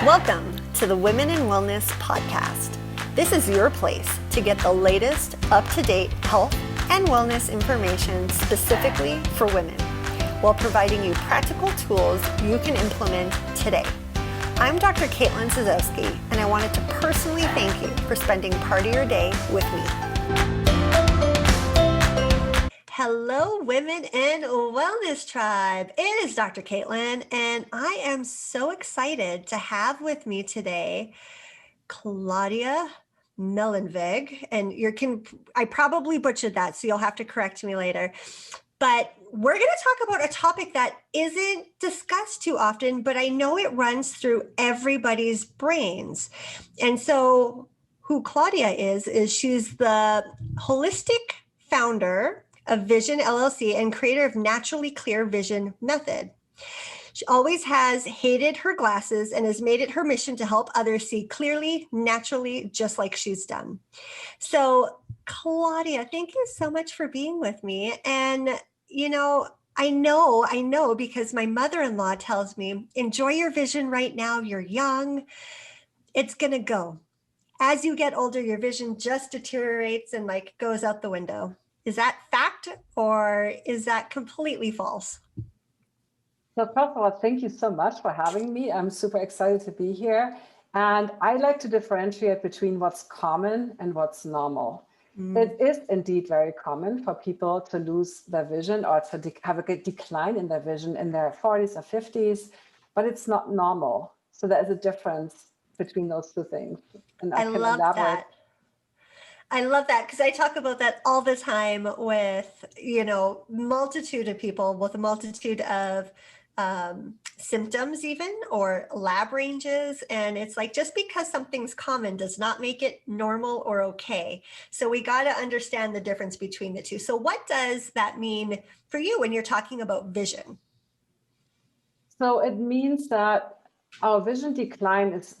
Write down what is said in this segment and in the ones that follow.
Welcome to the Women in Wellness podcast. This is your place to get the latest up-to-date health and wellness information specifically for women, while providing you practical tools you can implement today. I'm Dr. Caitlin Sazowski, and I wanted to personally thank you for spending part of your day with me. Hello, Women in Wellness Tribe. It is Dr. Caitlin, and I am so excited to have with me today Claudia Muehlenweg. And I probably butchered that, so you'll have to correct me later. But we're going to talk about a topic that isn't discussed too often, but I know it runs through everybody's brains. And so who Claudia is she's the holistic founder of Vision LLC and creator of Naturally Clear Vision Method. She always has hated her glasses and has made it her mission to help others see clearly, naturally, just like she's done. So Claudia, thank you so much for being with me. And, I know because my mother-in-law tells me, enjoy your vision right now. You're young. It's going to go. As you get older, your vision just deteriorates and goes out the window. Is that fact or is that completely false? So first of all, thank you so much for having me. I'm super excited to be here. And I like to differentiate between what's common and what's normal. It is indeed very common for people to lose their vision or to have a decline in their vision in their 40s or 50s, but it's not normal. So there is a difference between those two things. And I can elaborate. I love that because I talk about that all the time with, multitude of people with a multitude of symptoms even, or lab ranges. And it's just because something's common does not make it normal or okay. So we got to understand the difference between the two. So what does that mean for you when you're talking about vision? So it means that our vision decline is,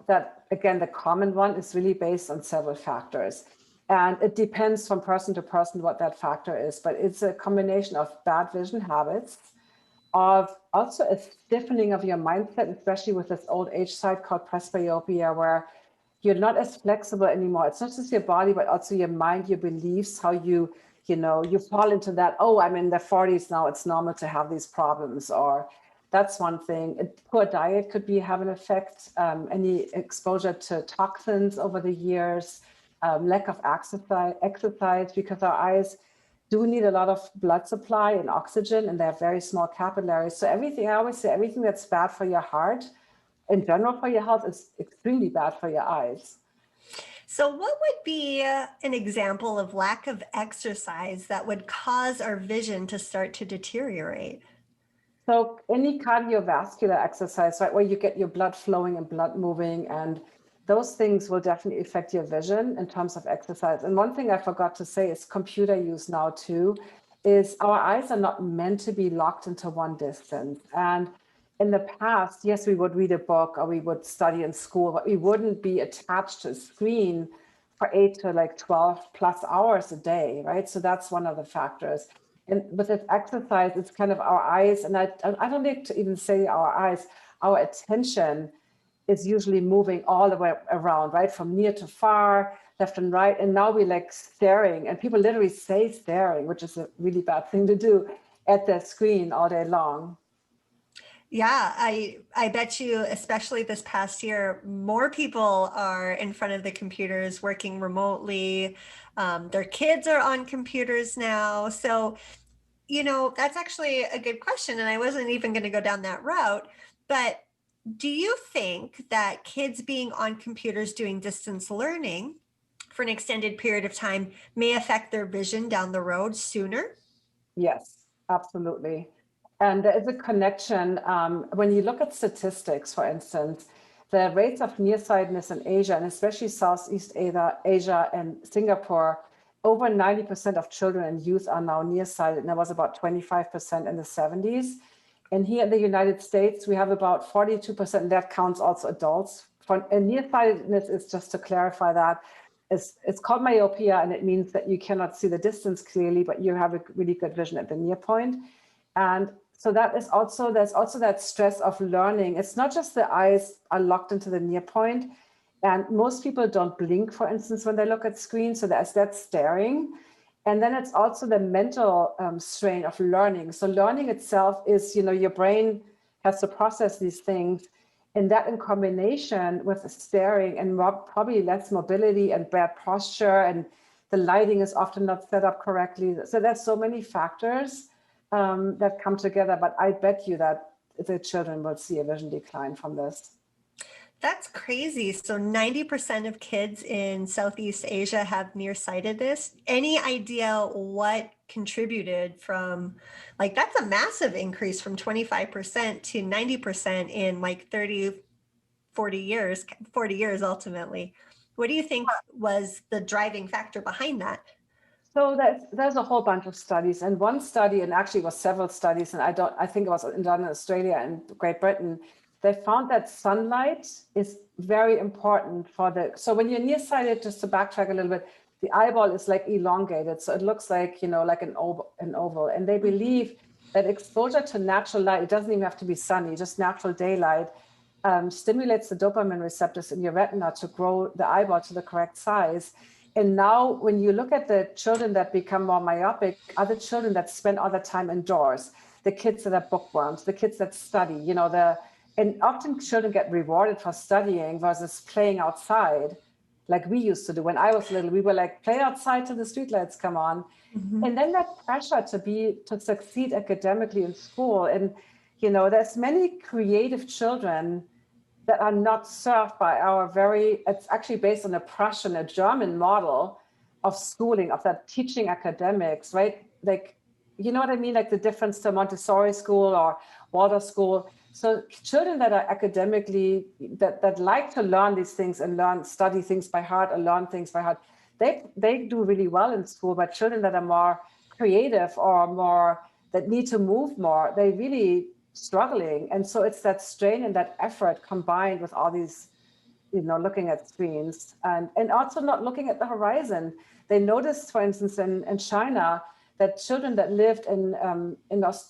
that again, the common one is really based on several factors. And it depends from person to person what that factor is, but it's a combination of bad vision habits, of also a stiffening of your mindset, especially with this old age side called presbyopia, where you're not as flexible anymore. It's not just your body, but also your mind, your beliefs, how you fall into that, oh, I'm in the 40s now, it's normal to have these problems, or that's one thing. A poor diet could have an effect, any exposure to toxins over the years, lack of exercise, because our eyes do need a lot of blood supply and oxygen, and they have very small capillaries. So I always say everything that's bad for your heart, in general for your health, is extremely bad for your eyes. So what would be an example of lack of exercise that would cause our vision to start to deteriorate? So any cardiovascular exercise, right, where you get your blood flowing and blood moving, and those things will definitely affect your vision in terms of exercise. And one thing I forgot to say is computer use now too, is our eyes are not meant to be locked into one distance. And in the past, yes, we would read a book or we would study in school, but we wouldn't be attached to a screen for 8 to 12 plus hours a day, right? So that's one of the factors. And with this exercise, it's kind of our eyes, and I don't like to even say our eyes, our attention is usually moving all the way around, right? From near to far, left and right. And now we staring, and people literally say staring, which is a really bad thing to do, at their screen all day long. Yeah, I bet you, especially this past year, more people are in front of the computers working remotely. Their kids are on computers now. So, that's actually a good question. And I wasn't even going to go down that route. But do you think that kids being on computers doing distance learning for an extended period of time may affect their vision down the road sooner? Yes, absolutely. And there is a connection. When you look at statistics, for instance, the rates of nearsightedness in Asia, and especially Southeast Asia and Singapore, over 90% of children and youth are now nearsighted, and there was about 25% in the 70s. And here in the United States, we have about 42%, and that counts also adults. And nearsightedness is, just to clarify that, it's called myopia, and it means that you cannot see the distance clearly, but you have a really good vision at the near point. And So that is also, there's also that stress of learning. It's not just the eyes are locked into the near point, and most people don't blink, for instance, when they look at screens. So there's that staring. And then it's also the mental strain of learning. So learning itself is, your brain has to process these things. And that in combination with the staring and probably less mobility and bad posture, and the lighting is often not set up correctly. So there's so many factors that come together, but I bet you that the children will see a vision decline from this. That's crazy. So 90% of kids in Southeast Asia have nearsightedness. Any idea what contributed from, like, that's a massive increase from 25% to 90% in like 30, 40 years ultimately. What do you think was the driving factor behind that? So there's a whole bunch of studies, and one study, and actually it was several studies, and I think it was done in Australia and Great Britain. They found that sunlight is very important for so when you're nearsighted, just to backtrack a little bit, the eyeball is like elongated, so it looks like, like an oval. And they believe that exposure to natural light, it doesn't even have to be sunny, just natural daylight, stimulates the dopamine receptors in your retina to grow the eyeball to the correct size. And now when you look at the children that become more myopic, are the children that spend all their time indoors, the kids that are bookworms, the kids that study, and often children get rewarded for studying versus playing outside, like we used to do. When I was little, we were like, play outside till the streetlights come on. Mm-hmm. And then that pressure to succeed academically in school. And, there's many creative children that are not served by it's actually based on a German model of schooling, of that teaching academics, right? Like, you know what I mean? Like the difference to Montessori school or Waldorf school. So children that are academically, that like to learn these things and study things by heart or learn things by heart, they do really well in school. But children that are more creative or more, that need to move more, they really struggling. And so it's that strain and that effort combined with all these, looking at screens and also not looking at the horizon. They noticed, for instance, in China, that children that lived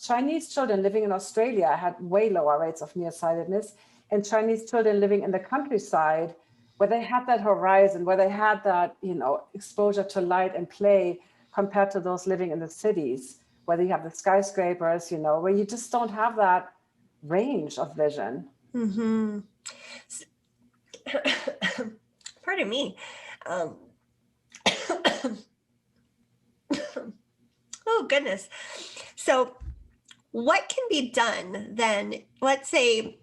Chinese children living in Australia had way lower rates of nearsightedness, and Chinese children living in the countryside, where they had that horizon, where they had that, exposure to light and play, compared to those living in the cities, where you have the skyscrapers, where you just don't have that range of vision. Mm-hmm. Pardon me. Oh, goodness. So what can be done then? Let's say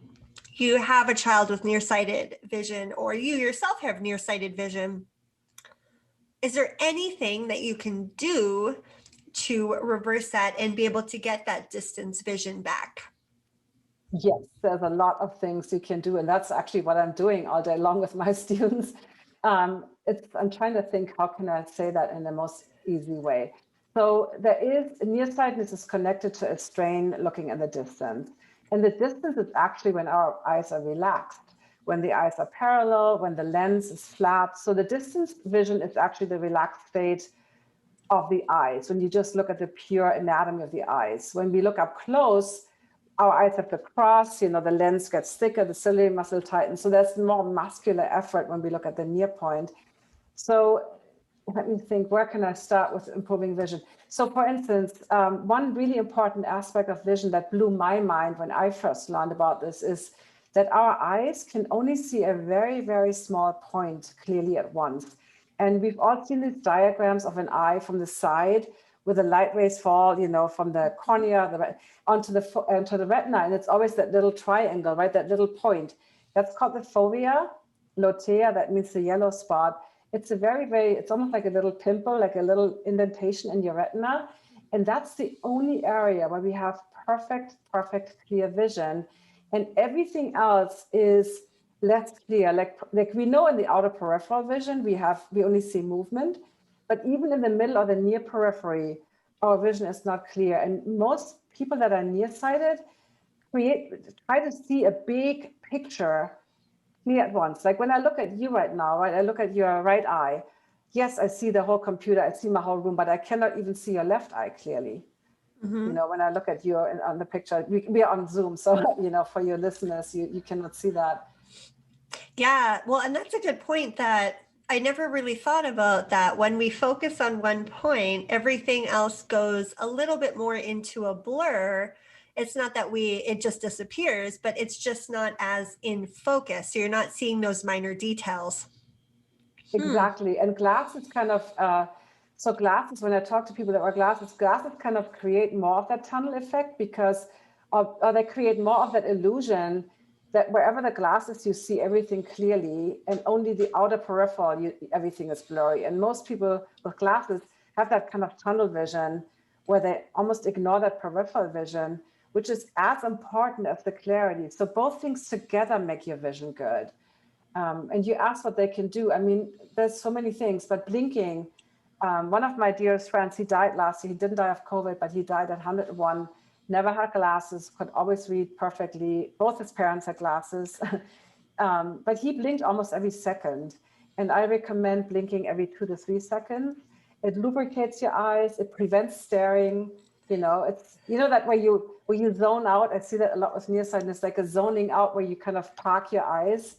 you have a child with nearsighted vision, or you yourself have nearsighted vision. Is there anything that you can do to reverse that and be able to get that distance vision back? Yes, there's a lot of things you can do, and that's actually what I'm doing all day long with my students. I'm trying to think, how can I say that in the most easy way? So nearsightedness is connected to a strain looking in the distance. And the distance is actually when our eyes are relaxed, when the eyes are parallel, when the lens is flat. So the distance vision is actually the relaxed state of the eyes, when you just look at the pure anatomy of the eyes. When we look up close, our eyes have to cross, the lens gets thicker, the ciliary muscle tightens. So there's more muscular effort when we look at the near point. So let me think, where can I start with improving vision? So for instance, one really important aspect of vision that blew my mind when I first learned about this is that our eyes can only see a very, very small point clearly at once. And we've all seen these diagrams of an eye from the side, where the light rays fall, from the cornea onto the retina. And it's always that little triangle, right? That little point. That's called the fovea lotea. That means the yellow spot. It's it's almost like a little pimple, like a little indentation in your retina. And that's the only area where we have perfect clear vision. And everything else is less clear. Like we know in the outer peripheral vision, we only see movement, but even in the middle or the near periphery, our vision is not clear. And most people that are nearsighted try to see a big picture clear at once. Like when I look at you right now, right? I look at your right eye. Yes, I see the whole computer, I see my whole room, but I cannot even see your left eye clearly. Mm-hmm. When I look at you on the picture, we are on Zoom. So, for your listeners, you cannot see that. Yeah, well, and that's a good point that I never really thought about that. When we focus on one point, everything else goes a little bit more into a blur. It's not that it just disappears, but it's just not as in focus. So you're not seeing those minor details. Exactly. And glasses kind of, so glasses, when I talk to people that wear glasses kind of create more of that tunnel effect because, or they create more of that illusion that wherever the glasses, you see everything clearly, and only the outer peripheral, everything is blurry. And most people with glasses have that kind of tunnel vision where they almost ignore that peripheral vision, which is as important as the clarity. So both things together make your vision good. And you ask what they can do. I mean, there's so many things, but blinking, one of my dearest friends, he died last year. He didn't die of COVID, but he died at 101, never had glasses, could always read perfectly. Both his parents had glasses, but he blinked almost every second. And I recommend blinking every 2 to 3 seconds. It lubricates your eyes. It prevents staring. It's, that where you zone out. I see that a lot with nearsightedness, like a zoning out where you kind of park your eyes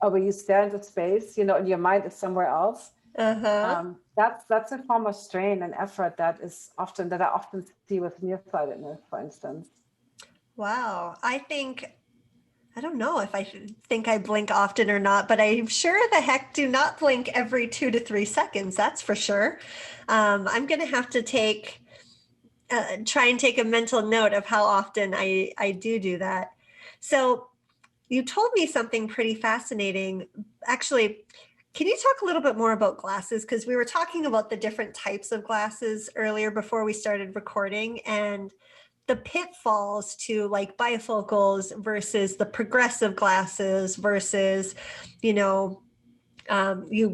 or where you stare into space, and your mind is somewhere else. Uh-huh. That's a form of strain and effort that I often see with nearsightedness, for instance. Wow. I don't know if I think I blink often or not, but I sure the heck do not blink every 2 to 3 seconds. That's for sure. I'm going to have to try and take a mental note of how often I do that. So you told me something pretty fascinating. Actually, can you talk a little bit more about glasses? Because we were talking about the different types of glasses earlier before we started recording, and the pitfalls to like bifocals versus the progressive glasses versus, you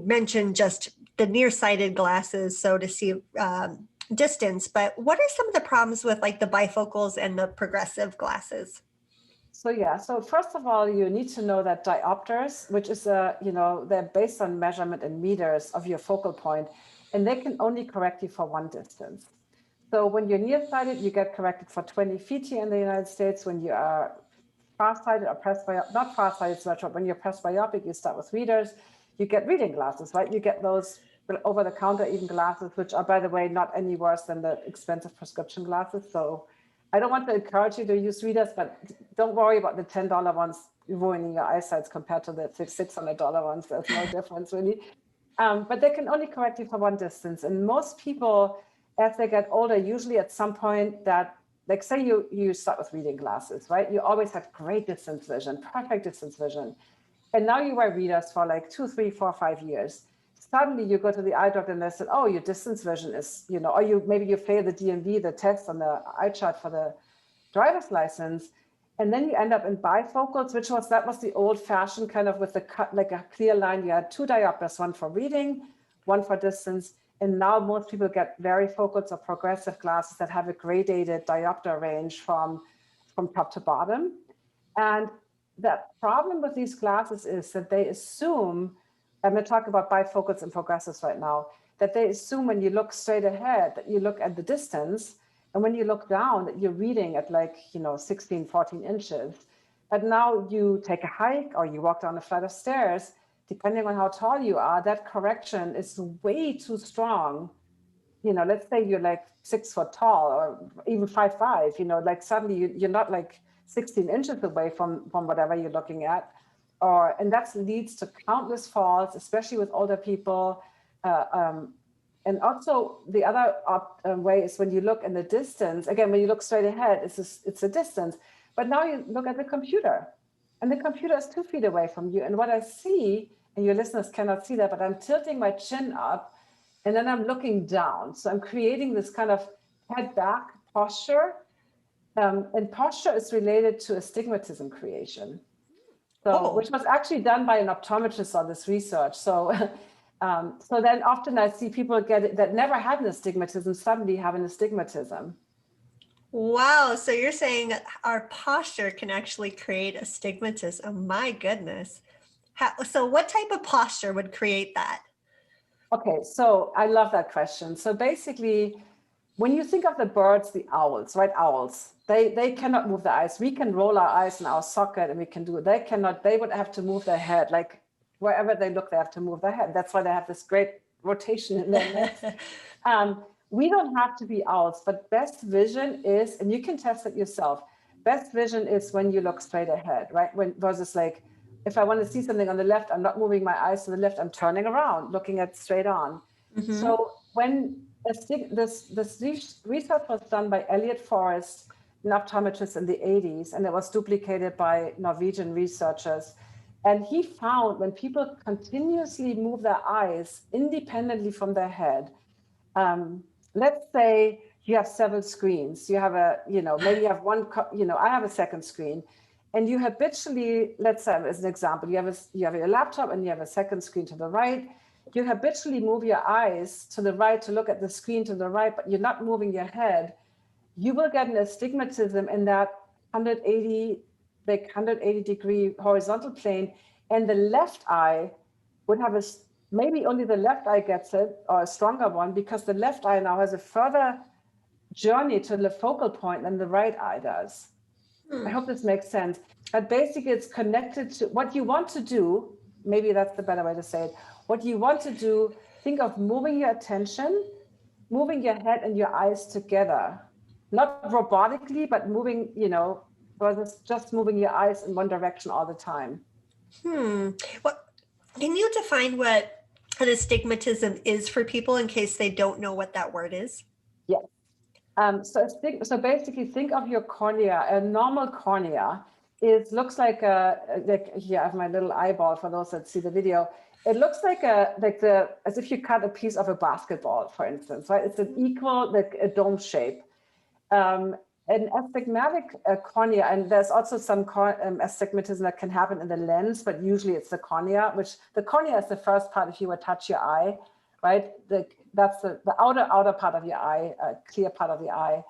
mentioned just the nearsighted glasses, so to see distance. But what are some of the problems with like the bifocals and the progressive glasses? So first of all, you need to know that diopters, which is they're based on measurement in meters of your focal point, and they can only correct you for one distance. So when you're nearsighted, you get corrected for 20 feet here in the United States. When you are farsighted or not farsighted so much, but when you're presbyopic, you start with readers, you get reading glasses, right? You get those over-the-counter even glasses, which are, by the way, not any worse than the expensive prescription glasses. So I don't want to encourage you to use readers, but don't worry about the $10 ones ruining your eyesight compared to the $600 ones. There's no difference really. But they can only correct you for one distance. And most people, as they get older, usually at some point that, like say you start with reading glasses, right? You always had great distance vision, perfect distance vision. And now you wear readers for like 2, 3, 4, 5 years. Suddenly you go to the eye doctor and they said, oh, your distance vision is, or maybe you fail the DMV, the test on the eye chart for the driver's license. And then you end up in bifocals, that was the old fashioned kind of with the cut, like a clear line. You had 2 diopters, one for reading, one for distance. And now most people get varifocals or progressive glasses that have a gradated diopter range from top to bottom. And the problem with these glasses is that they assume, I'm going to talk about bifocals and progressives right now, that they assume when you look straight ahead that you look at the distance, and when you look down that you're reading at 16, 14 inches. But now you take a hike or you walk down a flight of stairs, depending on how tall you are, that correction is way too strong. Let's say you're like 6 foot tall or even 5'5", suddenly you're not 16 inches away from whatever you're looking at. And that leads to countless falls, especially with older people. And also the other way is when you look in the distance, again, when you look straight ahead, it's a distance. But now you look at the computer and the computer is 2 feet away from you. And what I see, and your listeners cannot see that, but I'm tilting my chin up and then I'm looking down. So I'm creating this kind of head back posture. And posture is related to astigmatism creation. So, which was actually done by an optometrist on this research. So, so then often I see people that never had an astigmatism suddenly have an astigmatism. Wow. So you're saying our posture can actually create astigmatism. My goodness. So what type of posture would create that? Okay, so I love that question. So basically, when you think of the birds, the owls, right? Owls, they cannot move their eyes. We can roll our eyes in our socket and we can do it. They cannot, they would have to move their head. Like wherever they look, they have to move their head. That's why they have this great rotation in their necks. We don't have to be owls, but best vision is, and you can test it yourself. Best vision is when you look straight ahead, right? When versus like, if I want to see something on the left, I'm not moving my eyes to the left. I'm turning around, looking at straight on. So when this research was done by Elliot Forrest, an optometrist in the 80s, and it was duplicated by Norwegian researchers. And he found when people continuously move their eyes independently from their head, let's say you have several screens. You have maybe you have one, I have a second screen. And you habitually, let's say as an example, you have your laptop and you have a second screen to the right. You habitually move your eyes to the right to look at the screen to the right, but you're not moving your head. You will get an astigmatism in that 180 degree horizontal plane, and the left eye would have maybe only the left eye gets it, or a stronger one, because the left eye now has a further journey to the focal point than the right eye does. I hope this makes sense. But basically, it's connected to what you want to do. Maybe that's the better way to say it. What you want to do, think of moving your attention, moving your head and your eyes together. Not robotically, but moving, versus just moving your eyes in one direction all the time. Well, can you define what an astigmatism is for people in case they don't know what that word is? Yeah. So basically, think of your cornea. A normal cornea looks like here I have my little eyeball for those that see the video. It looks like as if you cut a piece of a basketball, for instance, right? It's an equal, like a dome shape. An astigmatic cornea, and there's also some astigmatism that can happen in the lens, but usually it's the cornea, which the cornea is the first part if you would touch your eye, right? That's the outer part of your eye, clear part of the eye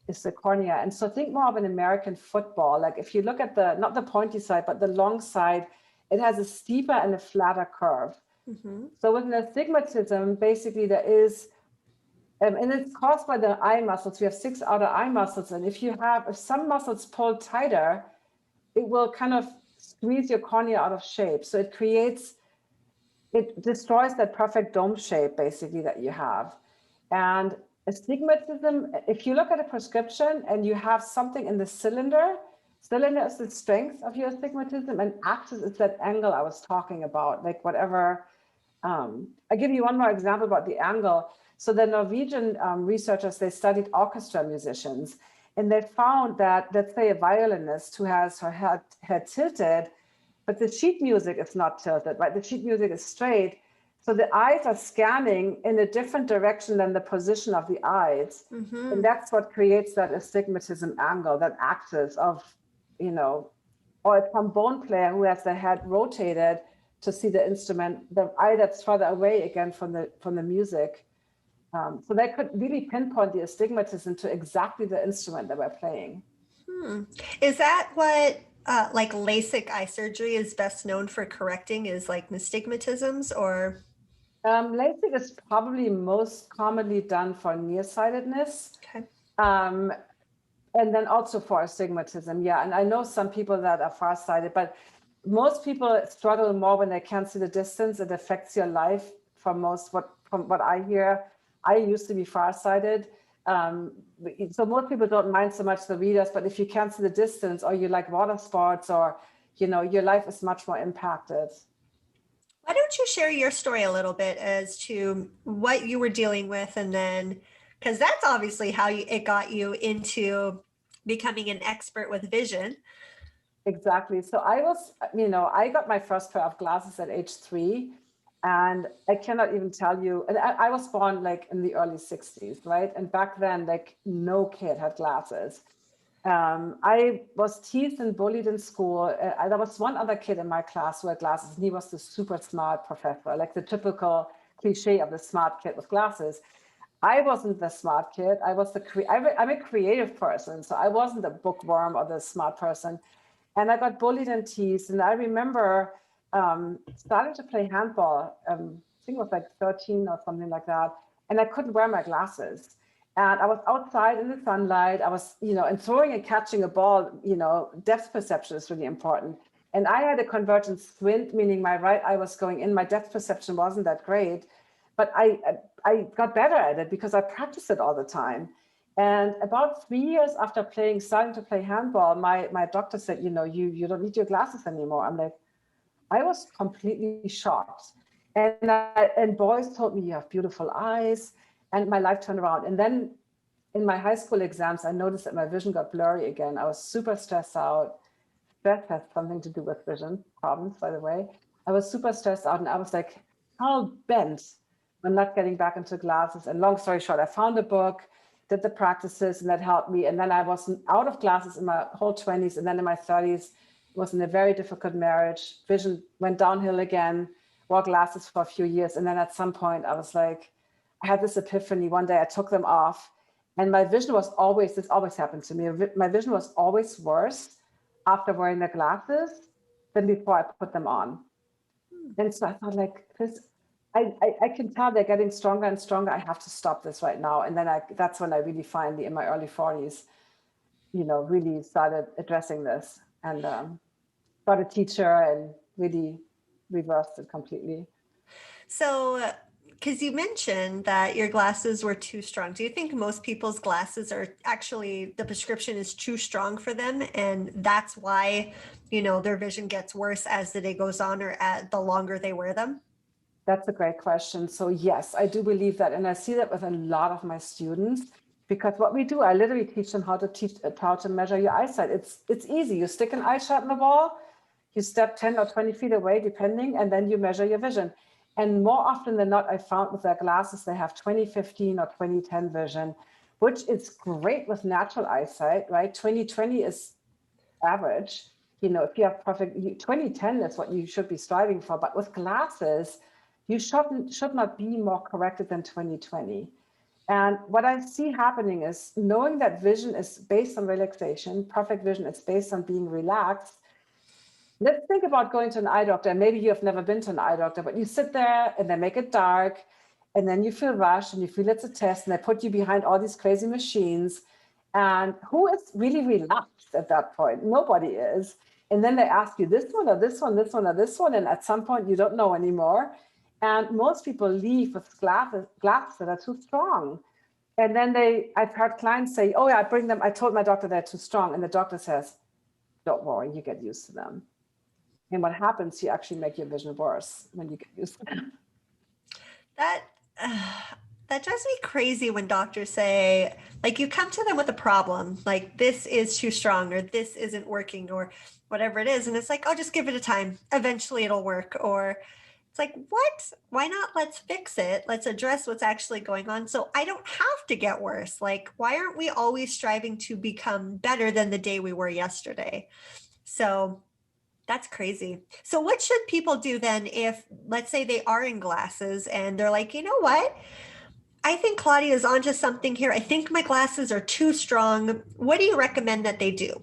is the cornea. And so think more of an American football. Like if you look at not the pointy side, but the long side, it has a steeper and a flatter curve. So with an astigmatism, basically there is, and it's caused by the eye muscles. We have 6 outer eye muscles. And if some muscles pull tighter, it will kind of squeeze your cornea out of shape. So it destroys that perfect dome shape, basically, that you have. And astigmatism, if you look at a prescription and you have something in the cylinder is the strength of your astigmatism, and axis is that angle I was talking about, like whatever. I'll give you one more example about the angle. So the Norwegian researchers, they studied orchestra musicians, and they found that, let's say, a violinist who has her head tilted, but the sheet music is not tilted, right? The sheet music is straight. So the eyes are scanning in a different direction than the position of the eyes. And that's what creates that astigmatism angle, that axis of, or a trombone player who has the head rotated to see the instrument, the eye that's further away again from the music. So they could really pinpoint the astigmatism to exactly the instrument that we're playing. Is that what like LASIK eye surgery is best known for correcting, is like astigmatisms, or? LASIK is probably most commonly done for nearsightedness. Okay. And then also for astigmatism, yeah. And I know some people that are farsighted, but most people struggle more when they can't see the distance. It affects your life from what I hear. I used to be farsighted. So most people don't mind so much the readers, but if you can't see the distance, or you like water sports, or, your life is much more impacted. Why don't you share your story a little bit as to what you were dealing with, and then, because that's obviously how it got you into becoming an expert with vision. Exactly. So I got my first pair of glasses at age 3, and I cannot even tell you, and I was born like in the early 60s, right? And back then, like no kid had glasses. I was teased and bullied in school. There was one other kid in my class who had glasses, and he was the super smart professor, like the typical cliche of the smart kid with glasses. I wasn't the smart kid. I'm a creative person, so I wasn't the bookworm or the smart person. And I got bullied and teased. And I remember starting to play handball. I think it was like 13 or something like that. And I couldn't wear my glasses. And I was outside in the sunlight. I was, and throwing and catching a ball, depth perception is really important. And I had a convergent squint, meaning my right eye was going in. My depth perception wasn't that great, but I got better at it because I practiced it all the time. And about 3 years after starting to play handball, my doctor said, you don't need your glasses anymore. I'm like, I was completely shocked. And boys told me, you have beautiful eyes, and my life turned around. And then in my high school exams, I noticed that my vision got blurry again. I was super stressed out. Stress has something to do with vision problems, by the way. I was super stressed out, and I was like, hell bent on not getting back into glasses. And long story short, I found a book, did the practices, and that helped me. And then I was out of glasses in my whole 20s, and then in my 30s, was in a very difficult marriage. Vision went downhill again, wore glasses for a few years. And then at some point I was like, I had this epiphany. One day I took them off, and my vision was always, this always happened to me. My vision was always worse after wearing the glasses than before I put them on. And so I thought, like, this, I can tell they're getting stronger and stronger. I have to stop this right now. And then that's when I really finally, in my early 40s, really started addressing this, and got a teacher and really reversed it completely. So, because you mentioned that your glasses were too strong, do you think most people's glasses are actually, the prescription is too strong for them, and that's why, their vision gets worse as the day goes on, or the longer they wear them? That's a great question. So yes, I do believe that. And I see that with a lot of my students, because what we do, I literally teach them how to measure your eyesight. It's easy. You stick an eye shot in the wall, you step 10 or 20 feet away, depending, and then you measure your vision. And more often than not, I found with their glasses, they have 20/15 or 20/10 vision, which is great with natural eyesight, right? 20/20 is average. If you have perfect, 20/10 is what you should be striving for. But with glasses, you should not be more corrected than 20/20. And what I see happening is, knowing that vision is based on relaxation, perfect vision is based on being relaxed. Let's think about going to an eye doctor. Maybe you have never been to an eye doctor, but you sit there and they make it dark, and then you feel rushed and you feel it's a test, and they put you behind all these crazy machines. And who is really relaxed at that point? Nobody is. And then they ask you this one or this one, this one or this one. And at some point you don't know anymore. And most people leave with glasses that are too strong. And then I've heard clients say, oh yeah, I told my doctor they're too strong. And the doctor says, don't worry, you get used to them. And what happens, you actually make your vision worse when you get used to them. That that drives me crazy when doctors say, like, you come to them with a problem, like this is too strong, or this isn't working, or whatever it is, and it's like, oh, just give it a time. Eventually it'll work. Or it's like, what? Why not? Let's fix it. Let's address what's actually going on, so I don't have to get worse. Like, why aren't we always striving to become better than the day we were yesterday? So that's crazy. So what should people do then if, let's say, they are in glasses and they're like, you know what? I think Claudia is onto something here. I think my glasses are too strong. What do you recommend that they do?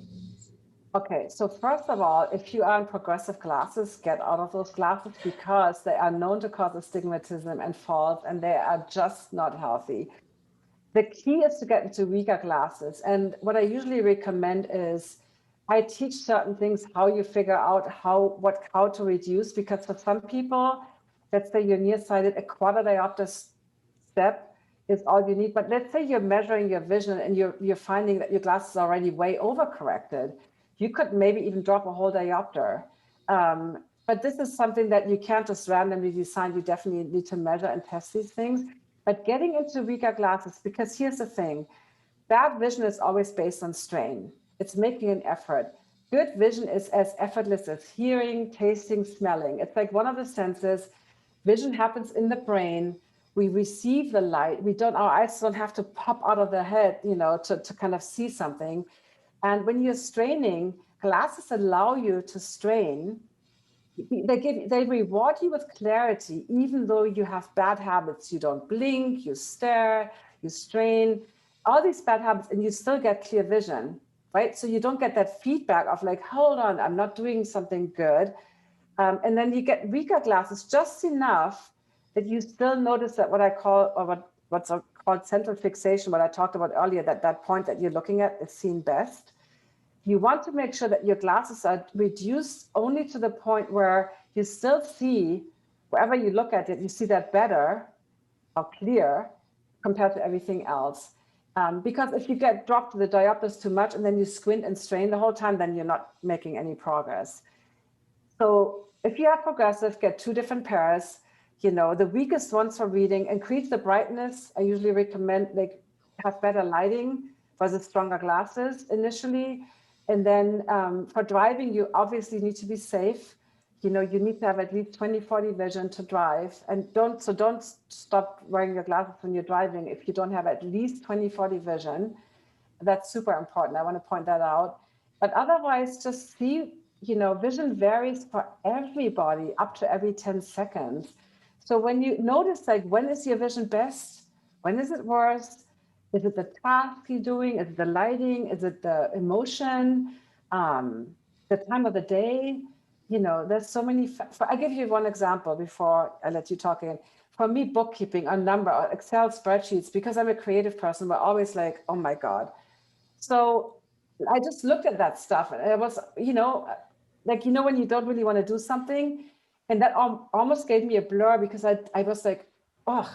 Okay, so first of all, if you are in progressive glasses, get out of those glasses, because they are known to cause astigmatism and falls, and they are just not healthy. The key is to get into weaker glasses. And what I usually recommend is, I teach certain things, how you figure out how to reduce, because for some people, let's say you're nearsighted, a quarter diopter step is all you need. But let's say you're measuring your vision and you're finding that your glasses are already way overcorrected. You could maybe even drop a whole diopter. But this is something that you can't just randomly design. You definitely need to measure and test these things. But getting into weaker glasses, because here's the thing, bad vision is always based on strain. It's making an effort. Good vision is as effortless as hearing, tasting, smelling. It's like one of the senses. Vision happens in the brain. We receive the light. Our eyes don't have to pop out of the head, to kind of see something. And when you're straining, glasses allow you to strain. They reward you with clarity, even though you have bad habits. You don't blink, you stare, you strain, all these bad habits, and you still get clear vision, right? So you don't get that feedback of like, hold on, I'm not doing something good. And then you get weaker glasses just enough that you still notice that what I call, or what's called central fixation, what I talked about earlier, that point that you're looking at is seen best. You want to make sure that your glasses are reduced only to the point where you still see, wherever you look at it, you see that better or clear compared to everything else. Because if you get dropped to the diopters too much and then you squint and strain the whole time, then you're not making any progress. So if you have progressive, get 2 different pairs. The weakest ones for reading, increase the brightness. I usually recommend like have better lighting versus stronger glasses initially. And then for driving, you obviously need to be safe. You need to have at least 20/40 vision to drive. And don't stop wearing your glasses when you're driving if you don't have at least 20/40 vision. That's super important. I want to point that out. But otherwise, just see, vision varies for everybody up to every 10 seconds. So when you notice, like, when is your vision best? When is it worst? Is it the task you're doing? Is it the lighting? Is it the emotion? The time of the day? There's so many. I'll give you one example before I let you talk again. For me, bookkeeping, a number, or Excel spreadsheets, because I'm a creative person, we're always like, oh my God. So I just looked at that stuff and it was, when you don't really want to do something, and that almost gave me a blur because I was like, oh,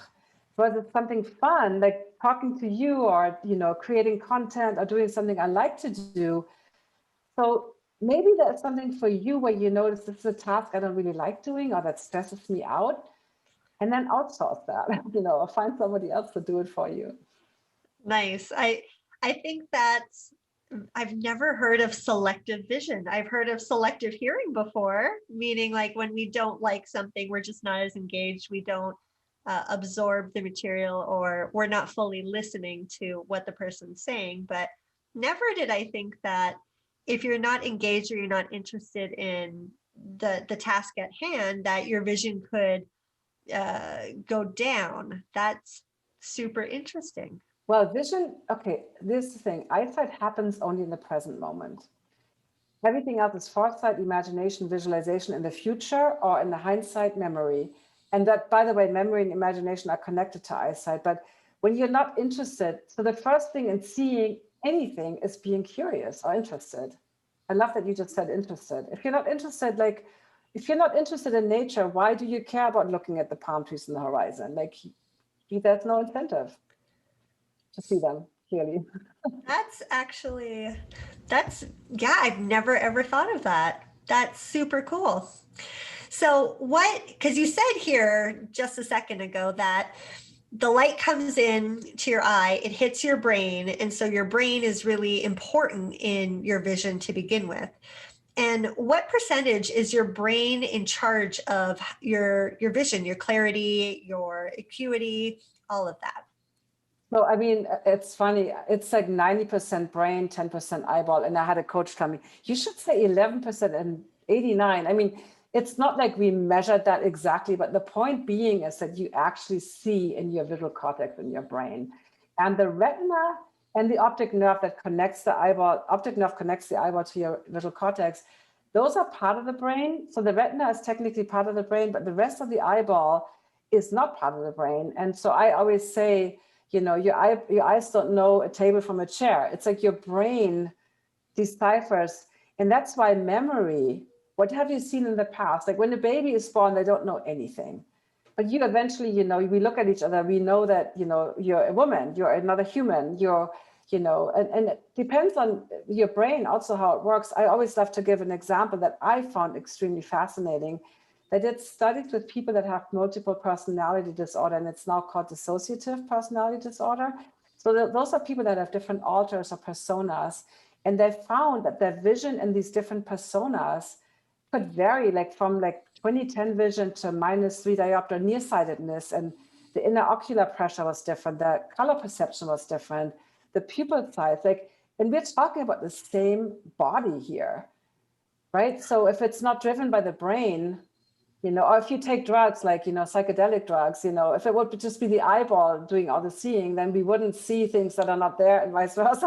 was it something fun, like talking to you or, creating content or doing something I like to do. So maybe there's something for you where you notice this is a task I don't really like doing or that stresses me out, and then outsource that, or find somebody else to do it for you. Nice. I think that's I've never heard of selective vision. I've heard of selective hearing before, meaning like when we don't like something, we're just not as engaged. We don't absorb the material, or we're not fully listening to what the person's saying. But never did I think that if you're not engaged or you're not interested in the task at hand, that your vision could go down. That's super interesting. Well, vision, okay, this is the thing. Eyesight happens only in the present moment. Everything else is foresight, imagination, visualization in the future, or in the hindsight, memory. And that, by the way, memory and imagination are connected to eyesight. But when you're not interested, so the first thing in seeing anything is being curious or interested. I love that you just said interested. If you're not interested, if you're not interested in nature, why do you care about looking at the palm trees in the horizon? There's no incentive to see them clearly. That's actually, yeah, I've never ever thought of that. That's super cool. So, because you said here just a second ago that the light comes in to your eye, it hits your brain. And so your brain is really important in your vision to begin with. And what percentage is your brain in charge of your vision, your clarity, your acuity, all of that? So, I mean, it's funny. It's like 90% brain, 10% eyeball. And I had a coach tell me, you should say 11% and 89. I mean, it's not like we measured that exactly, but the point being is that you actually see in your visual cortex in your brain. And the retina and the optic nerve that connects the eyeball, optic nerve connects the eyeball to your visual cortex, those are part of the brain. So the retina is technically part of the brain, but the rest of the eyeball is not part of the brain. And so I always say, your eyes don't know a table from a chair. It's like your brain deciphers. And that's why memory, what have you seen in the past? Like when a baby is born, they don't know anything. But you eventually, we look at each other, we know that, you're a woman, you're another human, and it depends on your brain also how it works. I always love to give an example that I found extremely fascinating. They did studies with people that have multiple personality disorder, and it's now called dissociative personality disorder. So those are people that have different alters or personas, and they found that their vision in these different personas could vary, from 20/10 vision to -3 diopter nearsightedness, and the inner ocular pressure was different, the color perception was different, the pupil size, and we're talking about the same body here, right? So if it's not driven by the brain, or if you take drugs like, psychedelic drugs, if it would just be the eyeball doing all the seeing, then we wouldn't see things that are not there and vice versa.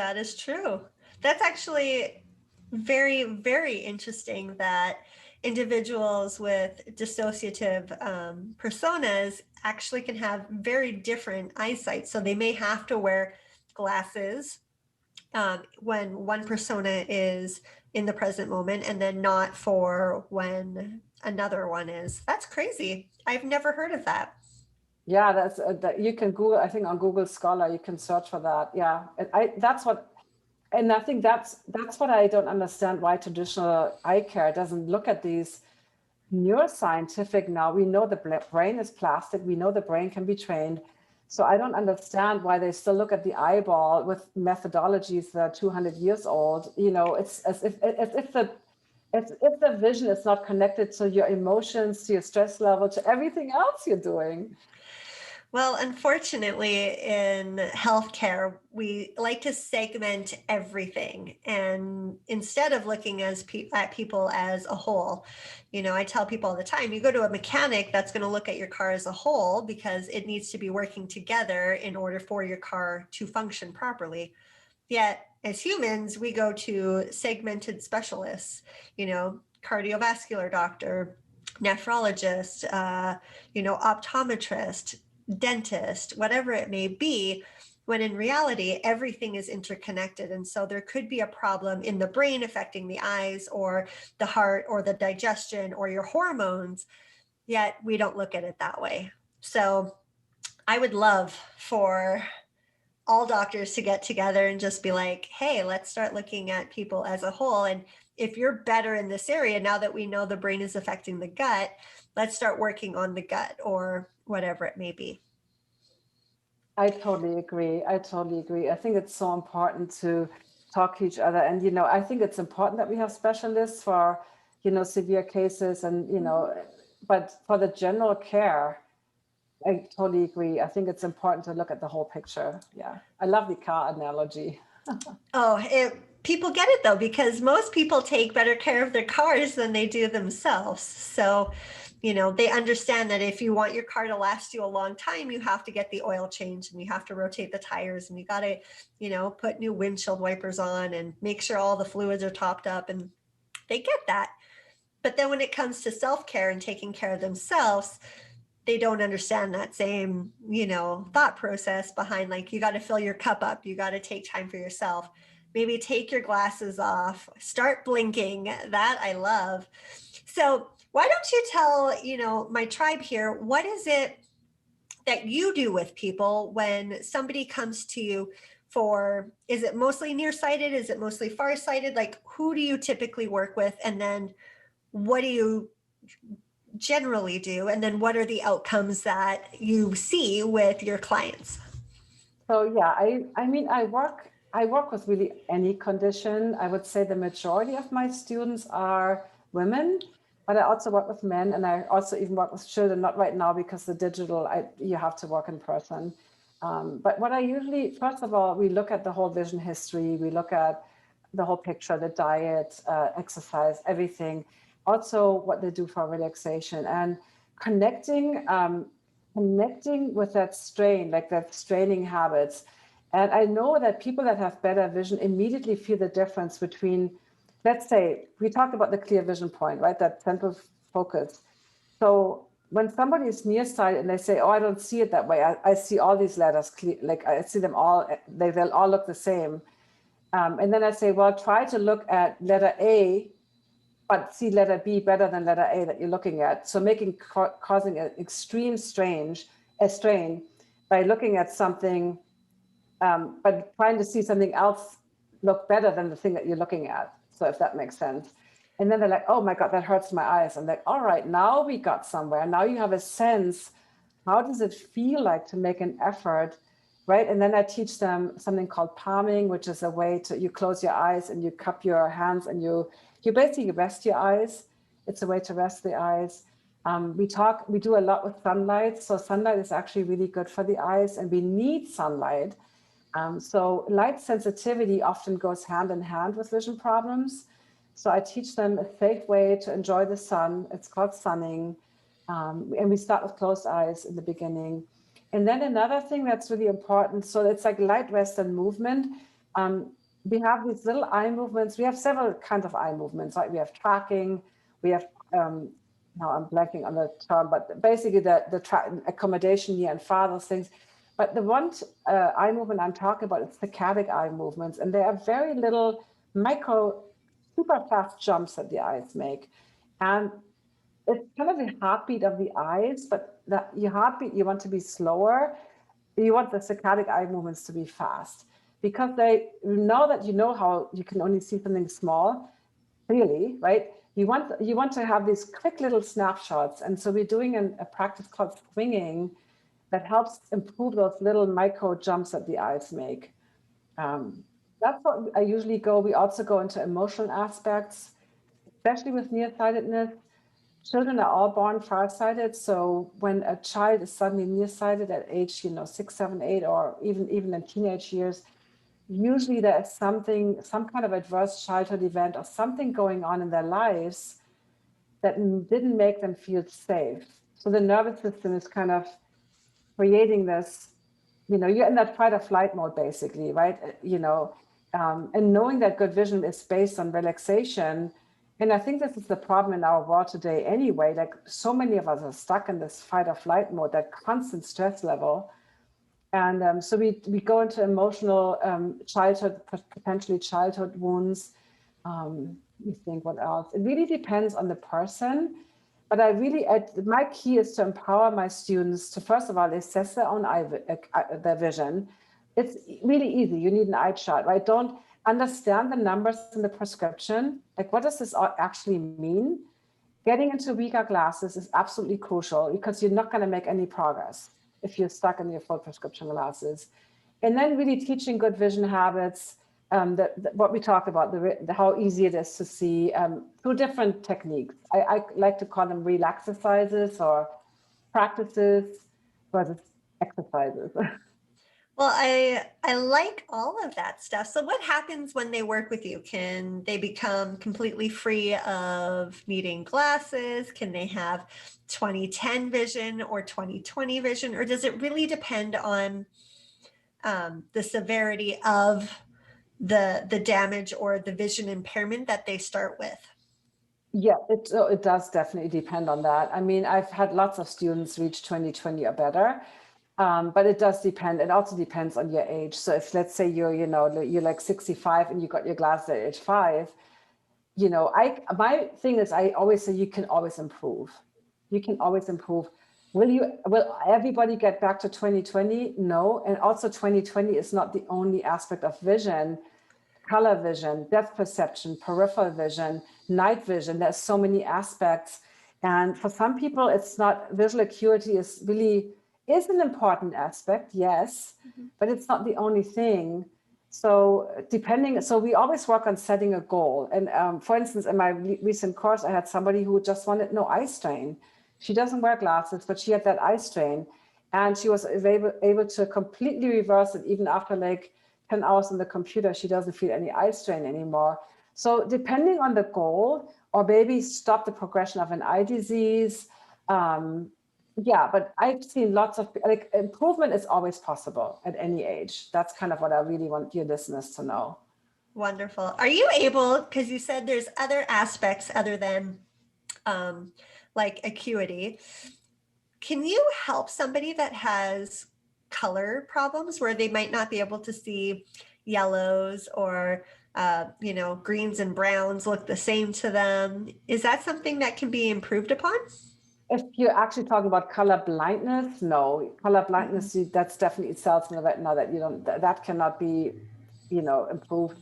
That is true. That's actually very, very interesting that individuals with dissociative personas actually can have very different eyesight. So they may have to wear glasses when one persona is in the present moment and then not for when another one is. That's crazy. I've never heard of that. Yeah, that's that you can Google. I think on Google Scholar you can search for that. Yeah, and I think that's what I don't understand, why traditional eye care doesn't look at these neuroscientific. Now we know the brain is plastic. We know the brain can be trained. So I don't understand why they still look at the eyeball with methodologies that are 200 years old. You know, it's as if the vision is not connected to your emotions, to your stress level, to everything else you're doing. Well, unfortunately, in healthcare, we like to segment everything. And instead of looking at people as a whole, I tell people all the time, you go to a mechanic that's going to look at your car as a whole because it needs to be working together in order for your car to function properly. Yet, as humans, we go to segmented specialists, cardiovascular doctor, nephrologist, optometrist, dentist, whatever it may be, when in reality, everything is interconnected. And so there could be a problem in the brain affecting the eyes or the heart or the digestion or your hormones, yet we don't look at it that way. So I would love for all doctors to get together and just be like, hey, let's start looking at people as a whole. And if you're better in this area, now that we know the brain is affecting the gut, let's start working on the gut or whatever it may be. I totally agree. I totally agree. I think it's so important to talk to each other. And, I think it's important that we have specialists for, severe cases and, but for the general care, I totally agree. I think it's important to look at the whole picture. Yeah. I love the car analogy. People get it though, because most people take better care of their cars than they do themselves. So, they understand that if you want your car to last you a long time, you have to get the oil changed and you have to rotate the tires and you got to, put new windshield wipers on and make sure all the fluids are topped up, and they get that. But then when it comes to self-care and taking care of themselves, they don't understand that same, thought process behind, like, you got to fill your cup up. You got to take time for yourself. Maybe take your glasses off, start blinking. That I love. So why don't you tell, my tribe here, what is it that you do with people when somebody comes to you for, is it mostly nearsighted? Is it mostly farsighted? Like, who do you typically work with? And then what do you generally do? And then what are the outcomes that you see with your clients? So yeah, I mean, I work with really any condition. I would say the majority of my students are women, but I also work with men, and I also even work with children. Not right now because the digital, you have to work in person. But what I usually, first of all, we look at the whole vision history. We look at the whole picture, the diet, exercise, everything. Also, what they do for relaxation and connecting. Connecting with that strain, like that straining habits. And I know that people that have better vision immediately feel the difference between, let's say, we talked about the clear vision point, right? That central focus. So when somebody is nearsighted and they say, oh, I don't see it that way. I see all these letters clear, like I see them all, they'll all look the same. And then I say, well, try to look at letter A, but see letter B better than letter A that you're looking at. So causing an extreme strain by looking at something, but trying to see something else look better than the thing that you're looking at. So if that makes sense. And then they're like, oh my God, that hurts my eyes. I'm like, all right, now we got somewhere. Now you have a sense. How does it feel like to make an effort? Right. And then I teach them something called palming, which is a way to, you close your eyes and you cup your hands and you basically rest your eyes. It's a way to rest the eyes. We do a lot with sunlight. So sunlight is actually really good for the eyes, and we need sunlight. So light sensitivity often goes hand in hand with vision problems. So I teach them a safe way to enjoy the sun. It's called sunning. And we start with closed eyes in the beginning. And then another thing that's really important, so it's like light, rest, and movement. We have these little eye movements. We have several kinds of eye movements, right? We have tracking, we have now I'm blanking on the term, but basically the accommodation near and far, those things. But the one eye movement I'm talking about is saccadic eye movements, and they are very little micro, super fast jumps that the eyes make. And it's kind of the heartbeat of the eyes, but your heartbeat, you want to be slower. You want the saccadic eye movements to be fast because they know that you know how you can only see something small, clearly, right? You want to have these quick little snapshots. And so we're doing a practice called swinging that helps improve those little micro jumps that the eyes make. That's what I usually go. We also go into emotional aspects, especially with nearsightedness. Children are all born farsighted. So when a child is suddenly nearsighted at age, 6, 7, 8, or even in teenage years, usually there is some kind of adverse childhood event or something going on in their lives that didn't make them feel safe. So the nervous system is kind of creating this, you're in that fight or flight mode, basically, right? And knowing that good vision is based on relaxation. And I think this is the problem in our world today anyway. Like so many of us are stuck in this fight or flight mode, that constant stress level. And so we go into emotional childhood, potentially childhood wounds. You think what else? It really depends on the person. But my key is to empower my students to, first of all, assess their own their vision. It's really easy. You need an eye chart, right? Don't understand the numbers in the prescription. Like, what does this actually mean? Getting into weaker glasses is absolutely crucial because you're not going to make any progress if you're stuck in your full prescription glasses. And then really teaching good vision habits, what we talked about, how easy it is to see through different techniques. I like to call them relax exercises or practices versus exercises. Well, I like all of that stuff. So what happens when they work with you? Can they become completely free of needing glasses? Can they have 20/10 vision or 20/20 vision? Or does it really depend on the severity of the damage or the vision impairment that they start with? Yeah, it does definitely depend on that. I mean, I've had lots of students reach 20/20 or better. But it does depend. It also depends on your age. So if, let's say you're like 65 and you got your glasses at age 5, my thing is, I always say you can always improve. You can always improve. Will everybody get back to 20/20? No. And also 20/20 is not the only aspect of vision. Color vision, depth perception, peripheral vision, night vision. There's so many aspects. And for some people, it's not, visual acuity is an important aspect, yes, but it's not the only thing. So we always work on setting a goal. And for instance, in my recent course, I had somebody who just wanted no eye strain. She doesn't wear glasses, but she had that eye strain. And she was able to completely reverse it. Even after like 10 hours on the computer, she doesn't feel any eye strain anymore. So depending on the goal, or maybe stop the progression of an eye disease, yeah, but I've seen lots of, like, improvement is always possible at any age. That's kind of what I really want your listeners to know. Wonderful. Are you able, because you said there's other aspects other than like acuity, can you help somebody that has color problems where they might not be able to see yellows or greens and browns look the same to them? Is that something that can be improved upon? If you're actually talking about color blindness, no. Color blindness, that's definitely cells in the retina that you don't, that cannot be, improved.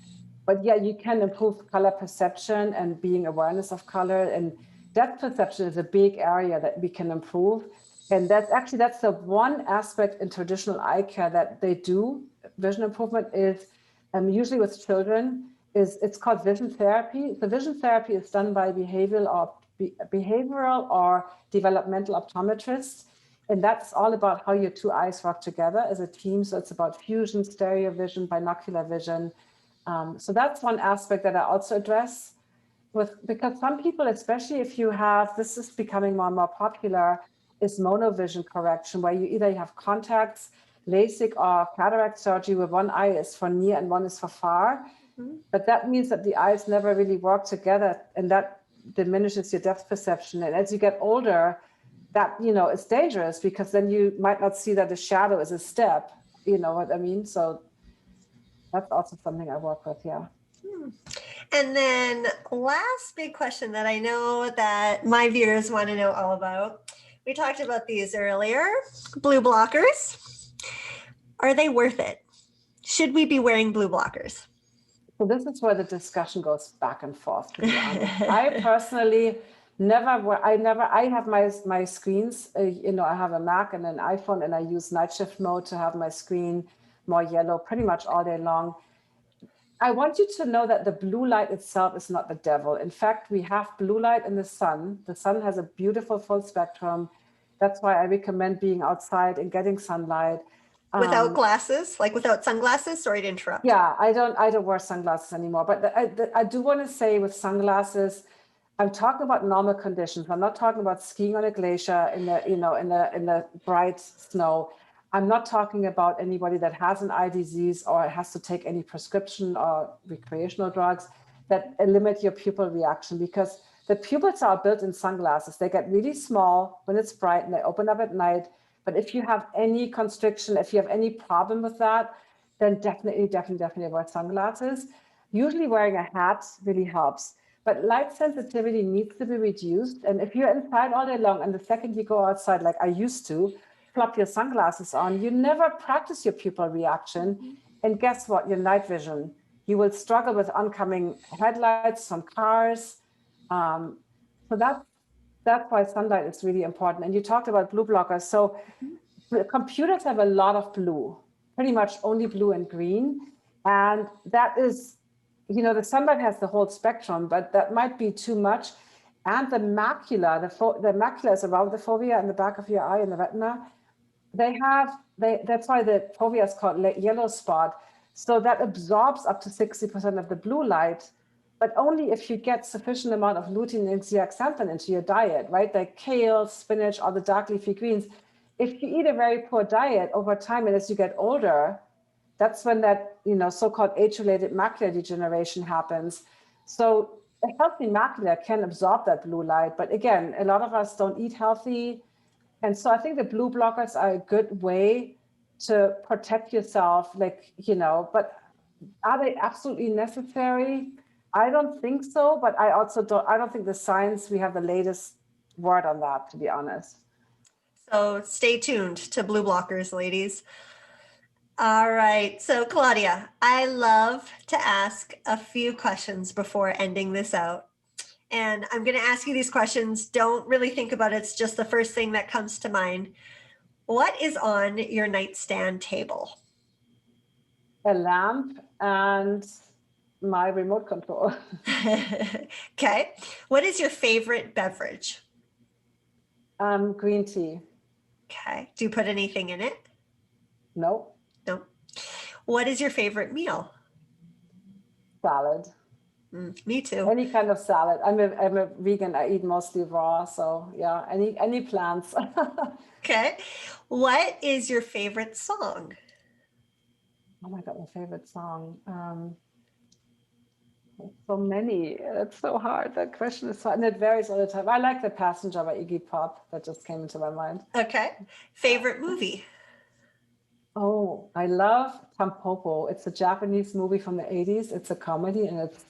But yeah, you can improve color perception and being awareness of color, and depth perception is a big area that we can improve. And that's the one aspect in traditional eye care that they do. Vision improvement is usually with children. It's called vision therapy. The vision therapy is done by behavioral or developmental optometrists. And that's all about how your two eyes work together as a team. So it's about fusion, stereo vision, binocular vision. So that's one aspect that I also address because some people, especially if you have, this is becoming more and more popular, is monovision correction, where you either have contacts, LASIK, or cataract surgery, where one eye is for near and one is for far. But that means that the eyes never really work together, and that diminishes your depth perception. And as you get older, that, it's dangerous, because then you might not see that the shadow is a step, you know what I mean? So that's also something I work with, yeah. And then last big question that I know that my viewers want to know all about. We talked about these earlier. Blue blockers. Are they worth it? Should we be wearing blue blockers? So this is where the discussion goes back and forth, to be honest. I personally I have my screens, I have a Mac and an iPhone, and I use night shift mode to have my screen more yellow pretty much all day long. I want you to know that the blue light itself is not the devil. In fact, we have blue light in the sun. The sun has a beautiful full spectrum. That's why I recommend being outside and getting sunlight. Without glasses, like without sunglasses? Sorry to interrupt. Yeah, I don't wear sunglasses anymore. But I do want to say, with sunglasses, I'm talking about normal conditions. I'm not talking about skiing on a glacier in the bright snow. I'm not talking about anybody that has an eye disease or has to take any prescription or recreational drugs that limit your pupil reaction, because the pupils are built in sunglasses. They get really small when it's bright and they open up at night. But if you have any constriction, if you have any problem with that, then definitely wear sunglasses. Usually wearing a hat really helps. But light sensitivity needs to be reduced. And if you're inside all day long, and the second you go outside, like I used to, plop your sunglasses on, you never practice your pupil reaction. And guess what? Your night vision. You will struggle with oncoming headlights from cars. So that's why sunlight is really important. And you talked about blue blockers. So computers have a lot of blue, pretty much only blue and green. And that is, the sunlight has the whole spectrum, but that might be too much. And the macula, the macula is around the fovea in the back of your eye, in the retina. That's why the fovea is called yellow spot. So that absorbs up to 60% of the blue light, but only if you get sufficient amount of lutein and zeaxanthin into your diet, right? Like kale, spinach, or the dark leafy greens. If you eat a very poor diet over time, and as you get older, that's when that, so-called age-related macular degeneration happens. So a healthy macula can absorb that blue light, but again, a lot of us don't eat healthy. And so I think the blue blockers are a good way to protect yourself, but are they absolutely necessary? I don't think so, but I don't think the science, we have the latest word on that, to be honest. So stay tuned to blue blockers, ladies. All right. So Claudia, I love to ask a few questions before ending this out. And I'm going to ask you these questions. Don't really think about it. It's just the first thing that comes to mind. What is on your nightstand table? A lamp and my remote control. Okay. What is your favorite beverage? Green tea. Okay. Do you put anything in it? No. No. What is your favorite meal? Salad. Me too. Any kind of salad. I'm a vegan. I eat mostly raw. So yeah, any plants. Okay. What is your favorite song? Oh my God, my favorite song. So many. It's so hard. That question is hard, and it varies all the time. I like The Passenger by Iggy Pop. That just came into my mind. Okay. Favorite movie? Oh, I love Tampopo. It's a Japanese movie from the 80s. It's a comedy, and it's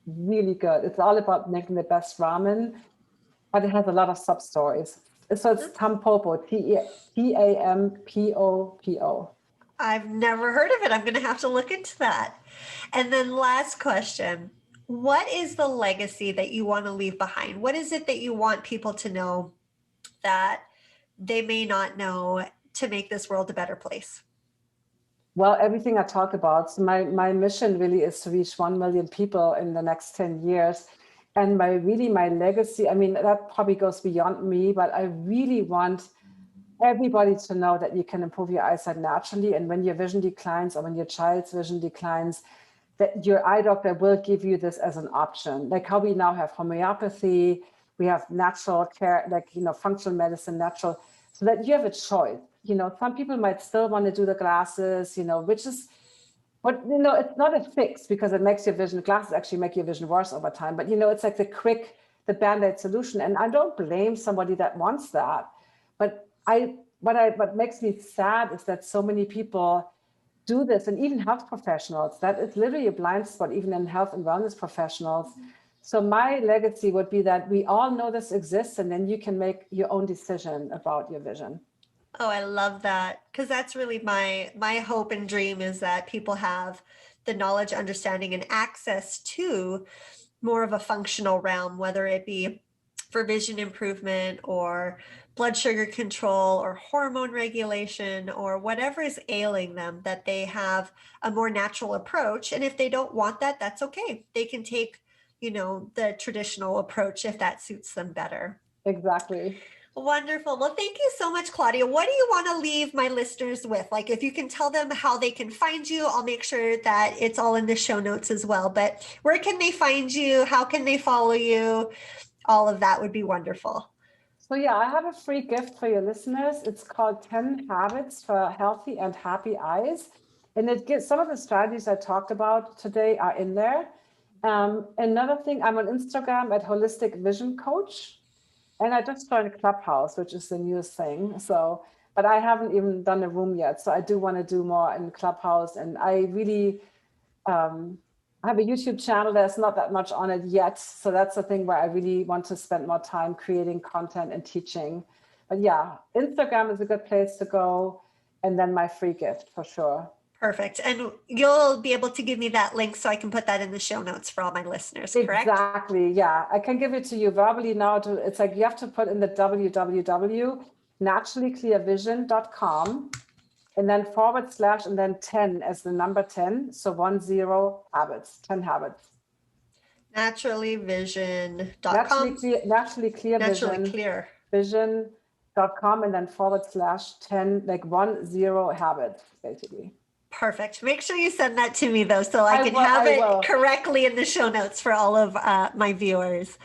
really good. It's all about making the best ramen, but it has a lot of sub stories. So it's Tampopo, Tampopo. I've never heard of it. I'm going to have to look into that. And then last question. What is the legacy that you want to leave behind? What is it that you want people to know that they may not know to make this world a better place? Well, everything I talked about. So my mission really is to reach 1 million people in the next 10 years. And my legacy, I mean, that probably goes beyond me, but I really want everybody to know that you can improve your eyesight naturally. And when your vision declines, or when your child's vision declines, that your eye doctor will give you this as an option. Like how we now have homeopathy, we have natural care, functional medicine, natural, so that you have a choice. Some people might still want to do the glasses, which is, but it's not a fix, because it makes your vision, glasses actually make your vision worse over time. But it's like the quick the Band-Aid solution. And I don't blame somebody that wants that. But what makes me sad is that so many people do this, and even health professionals, that is literally a blind spot, even in health and wellness professionals. So my legacy would be that we all know this exists, and then you can make your own decision about your vision. Oh, I love that, because that's really my hope and dream, is that people have the knowledge, understanding, and access to more of a functional realm, whether it be for vision improvement or blood sugar control or hormone regulation or whatever is ailing them, that they have a more natural approach. And if they don't want that, that's okay. They can take, the traditional approach if that suits them better. Exactly. Wonderful. Well, thank you so much, Claudia. What do you want to leave my listeners with? Like, if you can tell them how they can find you, I'll make sure that it's all in the show notes as well. But where can they find you? How can they follow you? All of that would be wonderful. So yeah, I have a free gift for your listeners. It's called 10 Habits for Healthy and Happy Eyes. And it gives some of the strategies I talked about today are in there. Another thing, I'm on Instagram at Holistic Vision Coach. And I just joined Clubhouse, which is the newest thing. So, but I haven't even done a room yet. So I do want to do more in Clubhouse. And I really I have a YouTube channel. There's not that much on it yet. So that's the thing where I really want to spend more time creating content and teaching. But yeah, Instagram is a good place to go. And then my free gift for sure. Perfect. And you'll be able to give me that link so I can put that in the show notes for all my listeners, correct? Exactly. Yeah. I can give it to you verbally now. It's like you have to put in the www.naturallyclearvision.com and then / and then 10 as the number 10. So 10 habits, 10 habits. Naturallyvision.com. Naturally clear vision.com and then / 10, like 10 habits, basically. Perfect. Make sure you send that to me, though, so I can have it correctly in the show notes for all of my viewers.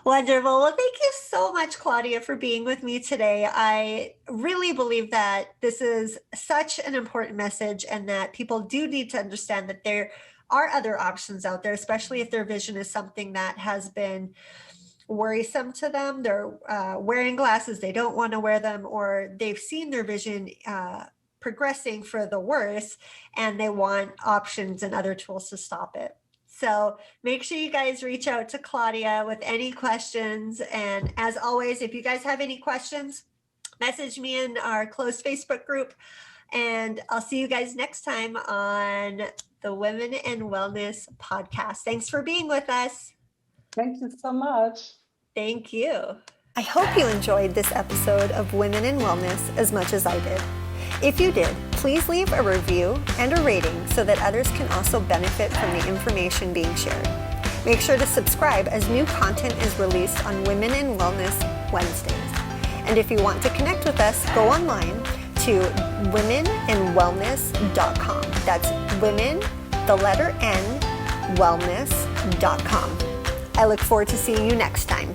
Wonderful. Well, thank you so much, Claudia, for being with me today. I really believe that this is such an important message, and that people do need to understand that there are other options out there, especially if their vision is something that has been worrisome to them. They're wearing glasses, they don't want to wear them, or they've seen their vision progressing for the worse, and they want options and other tools to stop it. So make sure you guys reach out to Claudia with any questions. And as always, if you guys have any questions, message me in our closed Facebook group. And I'll see you guys next time on the Women in Wellness podcast. Thanks for being with us. Thank you so much. Thank you. I hope you enjoyed this episode of Women in Wellness as much as I did. If you did, please leave a review and a rating so that others can also benefit from the information being shared. Make sure to subscribe as new content is released on Women in Wellness Wednesdays. And if you want to connect with us, go online to womeninwellness.com. That's women, the letter N, wellness.com. I look forward to seeing you next time.